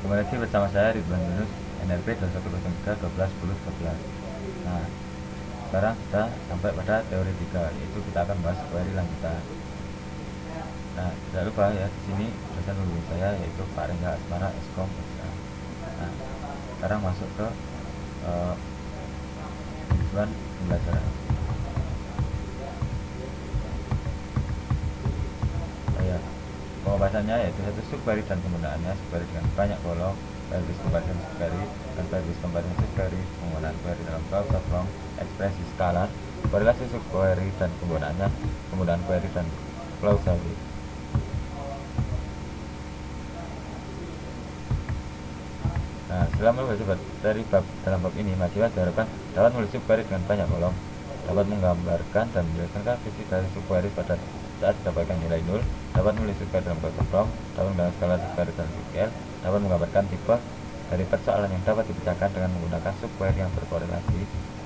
Kembali lagi bersama saya Ridwan Yunus, NRP 2103 12 10 12. Nah, sekarang kita sampai pada teori 3, yaitu kita akan bahas query lanjutan. Nah, tidak lupa ya, di sini dosen pembimbing saya yaitu Pak Rengga Asmara Eskom. Nah, sekarang masuk ke tujuan pembelajaran. Ya, pembahasannya yaitu satu subquery dan penggunaannya. Subquery dengan banyak kolom, query comparison subquery, dan query comparison subquery, penggunaan query dalam browser from ekspresi skalar, korelasi subquery dan penggunaannya, penggunaan query dan klausali. Nah, setelah melihat dari bab dalam bab ini, mahasiswa diharapkan dapat menulis subquery dengan banyak kolom, dapat menggambarkan dan menjelaskan karakteristik dari subquery pada saat didapatkan nilai 0, dapat menulis subquery dalam browser from, dapat menggunakan skala subquery dan SQL, dapat menggambarkan tipe dari persoalan yang dapat dipecahkan dengan menggunakan subquery yang berkorelasi,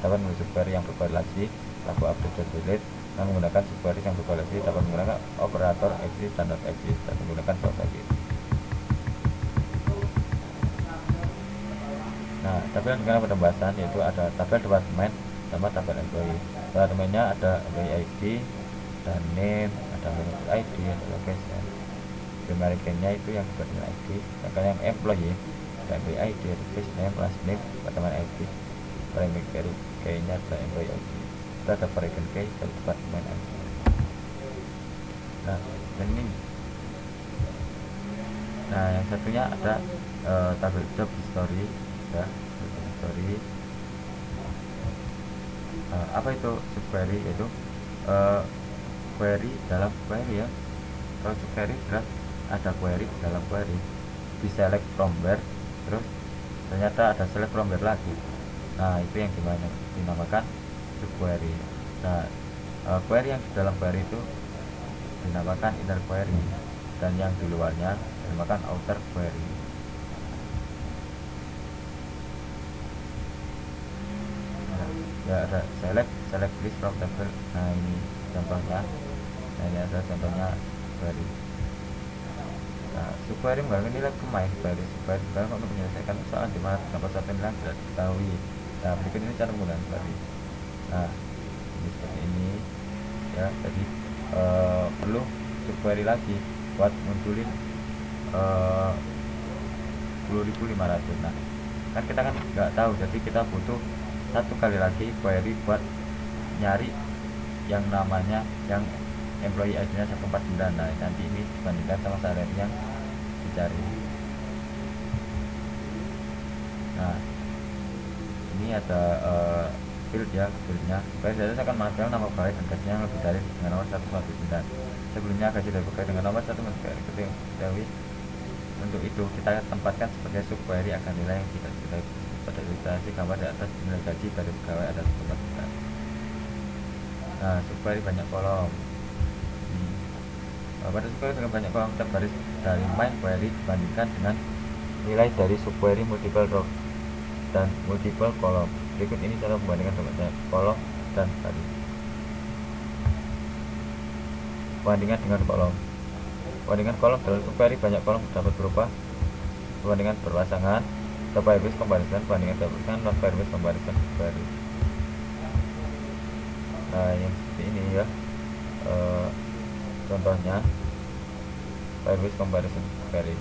dapat menulis subquery yang berkorelasi, laku update dan delete, dan menggunakan subquery yang berkorelasi, dapat menggunakan operator exist dan not exist, dan menggunakan klausali. Nah, tabel yang digunakan pada pembahasan yaitu ada tabel departemen sama tabel employee. Departemennya ada employee ID dan name, ada manager ID, ada location. Primary key-nya itu yang departemen ID, sedangkan yang employee ada employee ID, ada first name, last name, departemen ID. Primary key-nya ada employee ID. Kita ada variable key dari departemen ID. Nah, dan ini. Nah, yang satunya ada tabel job history. Ya, history. Apa itu subquery? Itu query dalam query ya. Kalau subquery jelas ada query dalam query, di select from where, terus ternyata ada select from where lagi. Nah, itu yang dinamakan subquery. Nah, query yang di dalam query itu dinamakan inner query, dan yang di luarnya dinamakan outer query. Ya, ada select list from table. Nah, ini contohnya. Nah, ini ada contohnya query. Nah, subquery menggunakan nilai pemain query. Subquery dalam untuk menyelesaikan persoalan di mana terdapat suatu nilai tidak diketahui. Nah, berikut ini cara menggunakan query. Nah, ini seperti ini ya. Jadi perlu subquery lagi buat munculin 10.500. Nah, kan kita kan nggak tahu, jadi kita butuh satu kali lagi query buat nyari yang namanya yang employee ID-nya 149. Nah, nanti ini dibandingkan sama salary yang dicari. Nah, ini ada field ya, fieldnya. Saya akan menghasilkan nama pegawai dan gajinya yang lebih dari dengan nomor 149. Sebelumnya gaji dari pegawai dengan nomor 1 diketahui. Untuk itu kita tempatkan sebagai subquery akan nilai yang tidak diketahui. Pada ilustrasi gambar di atas nilai gaji dari pegawai ada 149. Nah, subquery banyak kolom. Pada subquery dengan banyak kolom, kita baris dari main query dibandingkan dengan nilai dari subquery multiple row dan multiple kolom. Berikut ini cara membandingkan banyak kolom dan baris. Bandingan dengan kolom. Bandingan kolom dalam subquery banyak kolom dapat berupa perbandingan berpasangan, pairwise comparison, bandingan gabungan, non pairwise comparison subquery. Nah, yang seperti ini ya, contohnya pairwise comparison subquery.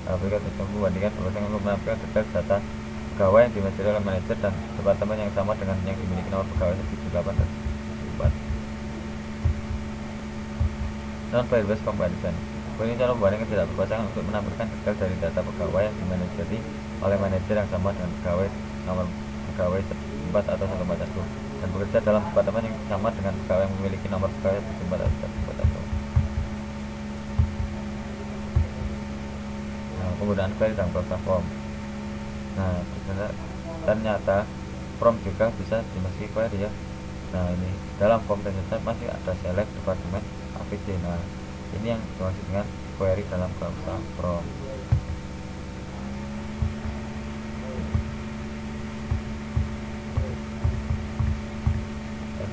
Nah, berikut sistem membandingkan berpasangan untuk menampilkan detail data pegawai yang dimiliki oleh manajer dan departemen yang sama dengan yang dimiliki nomor pegawai 78 dan 74. Non pairwise comparison. Ini cara membandingkan tidak berpasangan untuk menampilkan detail dari data pegawai yang dimanajeri oleh manajer yang sama dengan pegawai nomor pegawai 4 atau 141 dan bekerja dalam departemen yang sama dengan pegawai yang memiliki nomor pegawai 74 atau 141. Nah, penggunaan query dan browser form. Nah, ternyata form juga bisa dimasuki query ya. Nah, ini dalam form ternyata masih ada select departemen APC. Nah, ini yang dimaksud dengan query dalam browser from.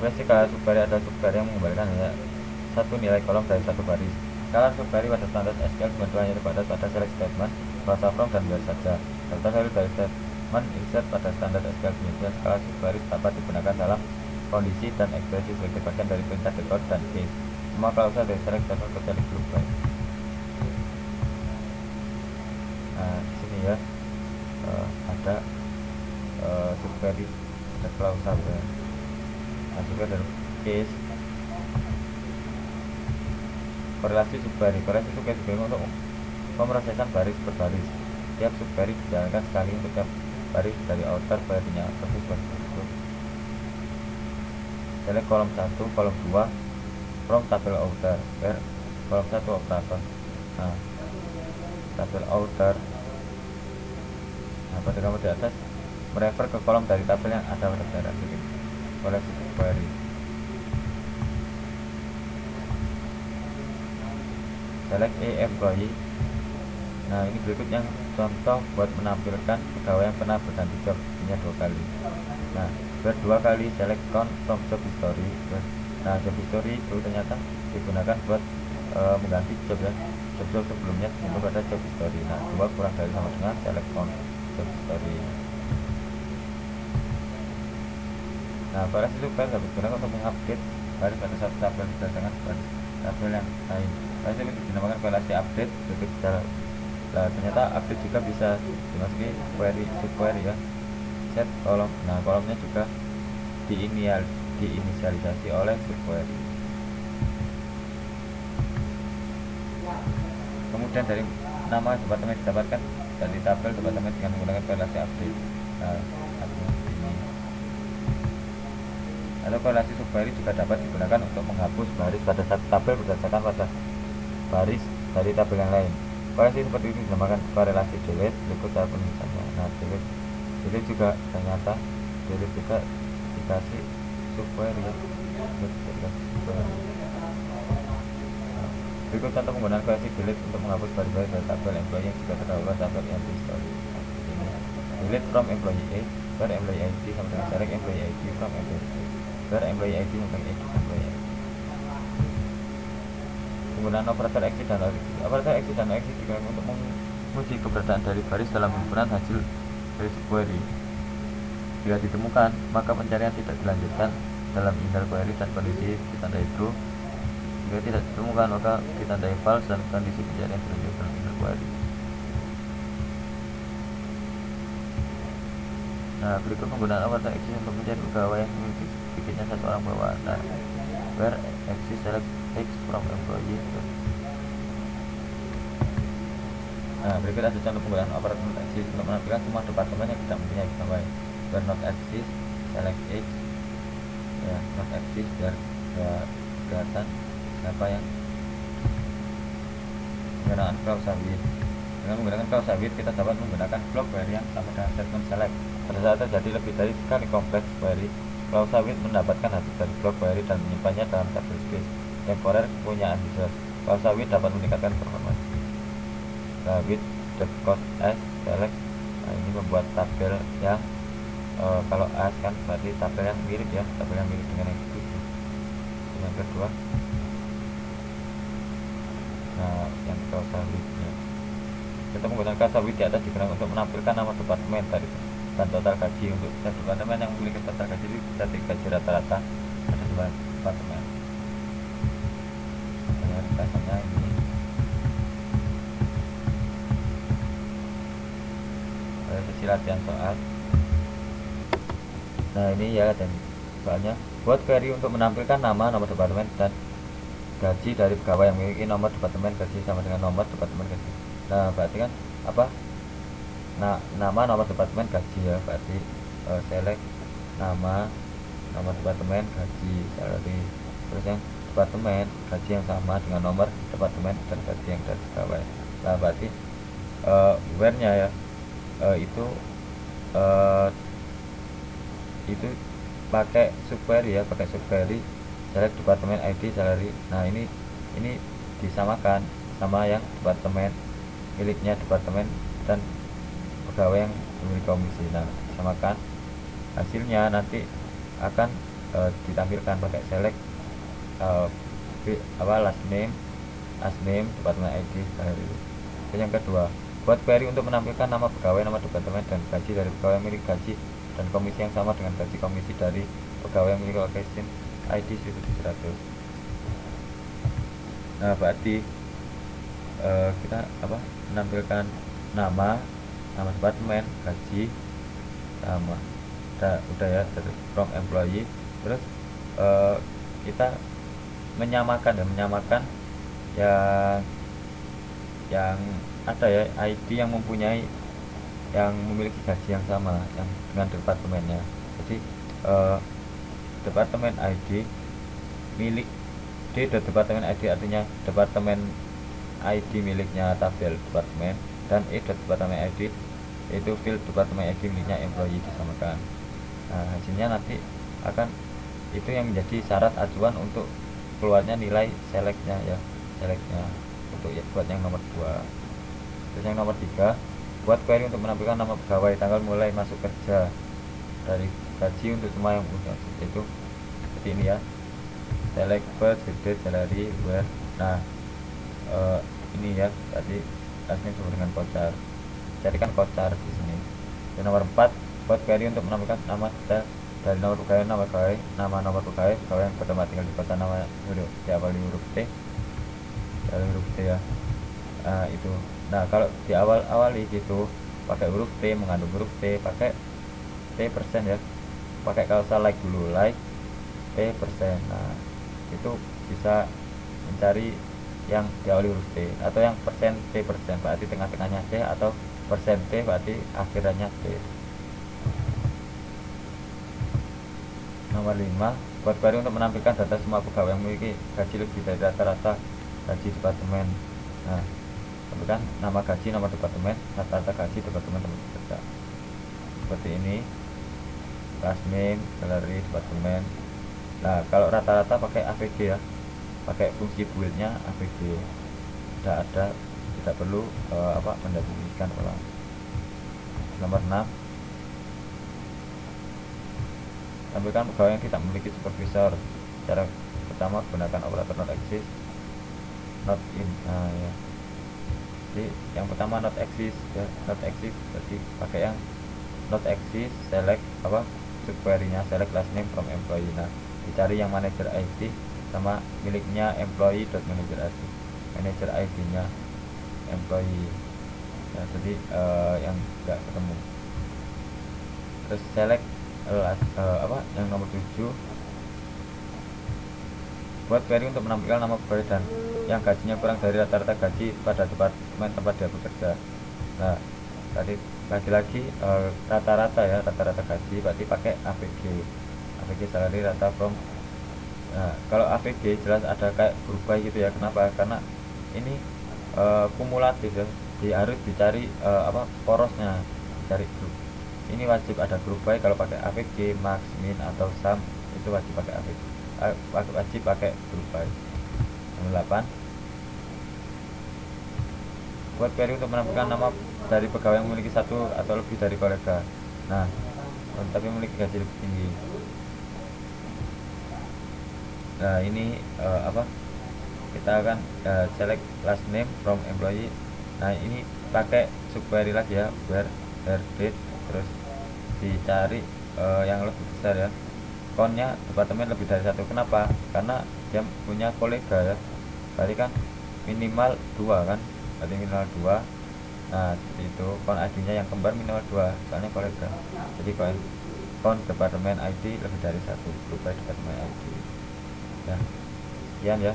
Skala subquery ada subquery yang mengembalikan hanya satu nilai kolom dari satu baris. Skala subquery pada standar SQL kebetulan hanya terbatas pada select statement Browse from dan biar saja. Daftar value dari statement insert pada standar SQL penyesuaian skala subqueries dapat digunakan dalam kondisi dan ekspresi sebagai bagian dari perintah decode dan case. Semua klausa dari select statement kecuali group by. Nah, di sini ya ada subquery ada klausa ya. Nah, juga dari case korelasi subquery untuk pemrosesan baris per baris. Tiap subquery dijalankan sekali untuk tiap baris dari outer query-nya. Select kolom 1, kolom 2 from tabel outer where kolom 1 operator. Nah, tabel outer, nah pada kamu di atas merefer ke kolom dari tabel yang ada pada daerah ini oleh subquery. Select a employee. Nah, ini berikut yang contoh buat menampilkan pegawai yang pernah berganti job, punya 2 kali. Nah, berdua kali select count from job history. Nah, job history itu ternyata digunakan buat mengganti job ya. Job sebelumnya disimpan pada job history. Nah, 2 kurang dari sama dengan select count job history. Nah, baris itu kan dapat digunakan untuk mengupdate baris pada satu tabel berdasarkan baris tabel yang lain. Baris itu dinamakan korelasi update. Nah, ternyata update juga bisa dimasuki query subquery ya. Set kolom. Nah, kolomnya juga diinisialisasi oleh subquery. Kemudian dari nama departemen didapatkan dari tabel departemen dengan menggunakan korelasi update. Nah, ini. Atau korelasi subquery juga dapat digunakan untuk menghapus baris pada satu tabel berdasarkan pada baris dari tabel yang lain. Korelasi seperti ini dinamakan korelasi delete. Berikut cara penulisannya. Nah, delete juga ternyata delete juga dikasih subquery ya. Berikut contoh penggunaan korelasi delete untuk menghapus baris-baris dari tabel employee yang juga terdahulu tabel entry history. Ini delete from employee A where employee ID sama dengan select employee ID from employee A where employee ID sama dengan employee ID. Penggunaan operator exit dan exit digunakan untuk menguji keberadaan dari baris dalam himpunan hasil dari subquery. Jika ditemukan, maka pencarian tidak dilanjutkan dalam inner query dan kondisi ditandai true. Jika tidak ditemukan, maka ditandai false dan kondisi pencarian dilanjutkan dalam inner query. Nah, berikut penggunaan operator exit untuk mencari pegawai yang memiliki sedikitnya 1 orang bawahan. Nah, where exit select X from employee. Nah, berikut ada contoh penggunaan operator not exist untuk menampilkan semua departemen yang tidak mempunyai pegawai. Where not exist select X ya, not exist biar kelihatan siapa yang penggunaan klausa with. Dengan menggunakan klausa with, kita dapat menggunakan block query yang sama dengan statement select. Pada saat terjadi lebih dari sekali kompleks query, klausa with mendapatkan hasil dari block query dan menyimpannya dalam tabel space temporer kepunyaan user. Klausa with dapat meningkatkan performa. Nah, with the cost as select. Nah, ini membuat tabel yang kalau as kan berarti tabel yang mirip ya, tabel yang mirip dengan yang itu. Yang kedua, nah yang klausa with nya, kita menggunakan klausa with di atas digunakan untuk menampilkan nama departemen tadi dan total gaji. Untuk departemen yang memiliki total gaji itu bisa digaji rata-rata ada 2 departemen. Rasanya ini sesi latihan soal. Nah, ini ya dan soalnya buat query untuk menampilkan nama departemen dan gaji dari pegawai yang memiliki nomor departemen gaji sama dengan nomor departemen gaji. Nah, berarti kan apa? Nah, nomor departemen gaji ya, berarti select nama departemen gaji salary, terus yang departemen gaji yang sama dengan nomor departemen dan gaji yang dari pegawai. Nah, berarti where nya ya itu pakai subquery ya, pakai subquery select departemen ID salary. Nah, ini disamakan sama yang departemen miliknya departemen dan pegawai yang memiliki komisi. Nah, disamakan, hasilnya nanti akan ditampilkan pakai select last name departemen ID salary. Yang kedua, Buat query untuk menampilkan nama pegawai, nama departemen, dan gaji dari pegawai yang memiliki gaji dan komisi yang sama dengan gaji komisi dari pegawai yang memiliki location ID 1700. Nah, berarti kita menampilkan nama departemen, gaji, sama udah ya, dari from employee. Terus kita menyamakan yang ada ya, ID yang memiliki gaji yang sama yang dengan departemennya. Jadi departemen ID milik D departemen ID artinya departemen ID miliknya tabel departemen, dan E departemen ID itu field departemen ID miliknya employee disamakan. Nah, hasilnya nanti akan itu yang menjadi syarat acuan untuk keluarnya nilai selectnya ya, selectnya untuk buat yang nomor 2. Terus yang nomor 3, buat query untuk menampilkan nama pegawai, tanggal mulai masuk kerja, dari gaji untuk semua yang punya, itu seperti ini ya, select per date salary where. Nah ini ya, tadi tasnya sama dengan kocar, carikan kocar di sini. Dan nomor 4, buat query untuk menampilkan nama detail dari nomor pegawai, nomor pegawai yang bertempat tinggal di kota, nama huruf diawali huruf T, ya. Nah itu. Nah kalau di awali gitu pakai huruf T, mengandung huruf T, pakai T persen ya, pakai kausa like dulu, like T persen. Nah itu bisa mencari yang diawali huruf T, atau yang persen T persen berarti tengah-tengahnya T, atau persen T berarti akhirannya T. Nomor 5, buat query untuk menampilkan data semua pegawai yang memiliki gaji lebih dari rata-rata gaji departemen. Nah, tampilkan nama gaji, nama departemen, rata-rata gaji departemen tempat kerja. Seperti ini, last name, salary, departemen. Nah, kalau rata-rata pakai AVG ya, pakai fungsi build-nya AVG. Tidak perlu mendefinisikan ulang. Nomor 6, tampilkan pegawai yang tidak memiliki supervisor. Cara pertama, gunakan operator not exist, not in. Nah ya, jadi yang pertama not exist ya, not exist berarti pakai yang not exist, select subquery-nya, select last name from employee. Nah dicari yang manager ID sama miliknya employee dot manager ID, manager ID nya employee ya, jadi yang enggak ketemu. Terus select yang nomor 7, buat query untuk menampilkan nama pegawai dan yang gajinya kurang dari rata-rata gaji pada departemen tempat dia bekerja. Nah tadi lagi-lagi rata-rata ya, rata-rata gaji berarti pakai AVG salary rata from. Nah kalau AVG jelas ada kayak berubah gitu ya. Kenapa? Karena ini kumulatif ya, harus dicari porosnya, dicari grup. Ini wajib ada grup by. Kalau pakai AVG, max, min, atau sum itu wajib pakai AVG, wajib pakai grup by. Nomor 8, buat query untuk menampilkan nama dari pegawai yang memiliki satu atau lebih dari kolega, nah tapi memiliki gaji lebih tinggi. Nah ini kita akan select last name from employee. Nah ini pakai subquery lagi ya, where date, terus dicari yang lebih besar ya, countnya departemen lebih dari 1. Kenapa? Karena dia punya kolega ya, berarti kan minimal 2 kan, berarti minimal 2. Nah seperti itu, count ID nya yang kembar minimal 2 soalnya kolega. Jadi count departemen ID lebih dari 1, berubah departemen ID ya. Sekian ya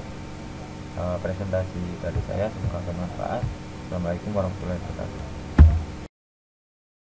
presentasi dari saya, semoga bermanfaat. Assalamualaikum warahmatullahi wabarakatuh.